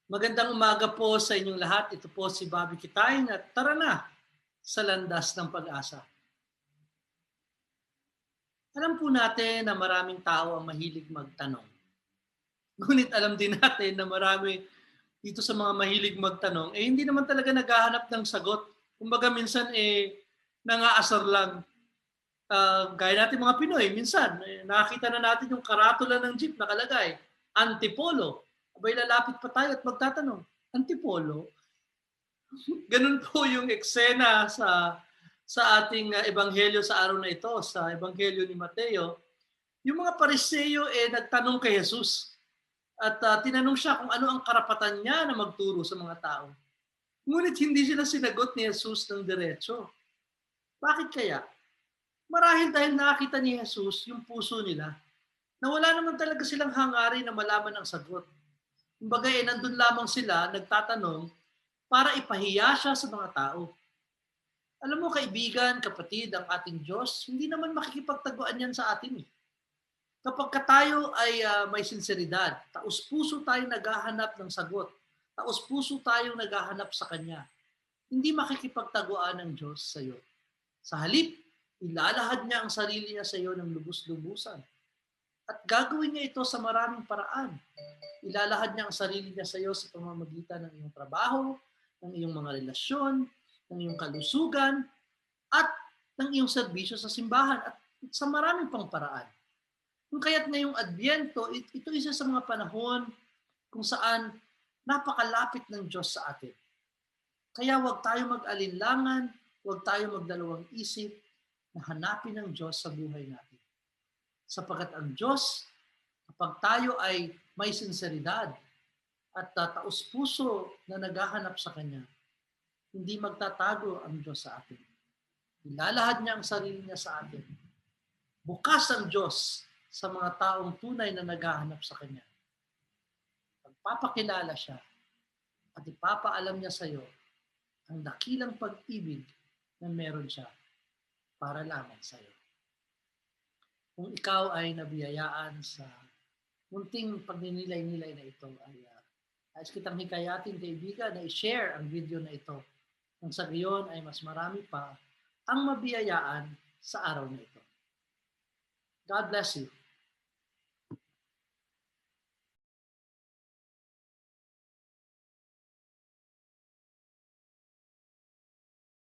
Magandang umaga po sa inyong lahat. Ito po si Bobby Kitain at tara na sa landas ng pag-asa. Alam po natin na maraming tao ang mahilig magtanong. Ngunit alam din natin na marami dito sa mga mahilig magtanong, hindi naman talaga naghahanap ng sagot. Kumbaga minsan nangaasar lang. Gaya natin mga Pinoy, minsan nakakita na natin yung karatula ng jeep nakalagay, Antipolo. Abay lalapit pa tayo at magtatanong, Antipolo? Ganun po yung eksena sa ating ebanghelyo sa araw na ito, sa ebanghelyo ni Mateo. Yung mga Pariseo nagtanong kay Jesus at tinanong siya kung ano ang karapatan niya na magturo sa mga tao. Ngunit hindi sila sinagot ni Jesus ng diretso. Bakit kaya? Marahil dahil nakita ni Jesus yung puso nila na wala naman talaga silang hangarin na malaman ang sagot. Kumbaga nandun lamang sila nagtatanong para ipahiya siya sa mga tao. Alam mo kaibigan, kapatid, ang ating Diyos, hindi naman makikipagtaguan yan sa atin. Kapag tayo ay may sinseridad, taos-puso tayong naghahanap ng sagot, taos-puso tayong naghahanap sa Kanya, hindi makikipagtaguan ng Diyos sa iyo. Sa halip, ilalahad niya ang sarili niya sa iyo ng lubos-lubusan. At gagawin niya ito sa maraming paraan. Ilalahad niya ang sarili niya sa iyo sa pamamagitan ng iyong trabaho, ng iyong mga relasyon, ng iyong kalusugan, at ng iyong serbisyo sa simbahan at sa maraming pang paraan. Kung kaya't ngayong Adbyento, ito isa sa mga panahon kung saan napakalapit ng Diyos sa atin. Kaya huwag tayo mag-alinlangan, huwag tayo magdalawang isip na hanapin ng Diyos sa buhay natin. Sapagkat ang Diyos, kapag tayo ay may sinseridad at taos-puso na naghahanap sa Kanya, hindi magtatago ang Diyos sa atin. Ilalahad niya ang sarili niya sa atin. Bukas ang Diyos sa mga taong tunay na naghahanap sa Kanya. Pagpapakilala siya at ipapaalam niya sa iyo ang dakilang pag-ibig na meron siya para lamang sa iyo. Kung ikaw ay nabiyayaan sa munting pagninilay-nilay na ito, ay kitang hikayatin kaibigan na i-share ang video na ito. Nang sa gayon ay mas marami pa ang mabiyayaan sa araw na ito. God bless you.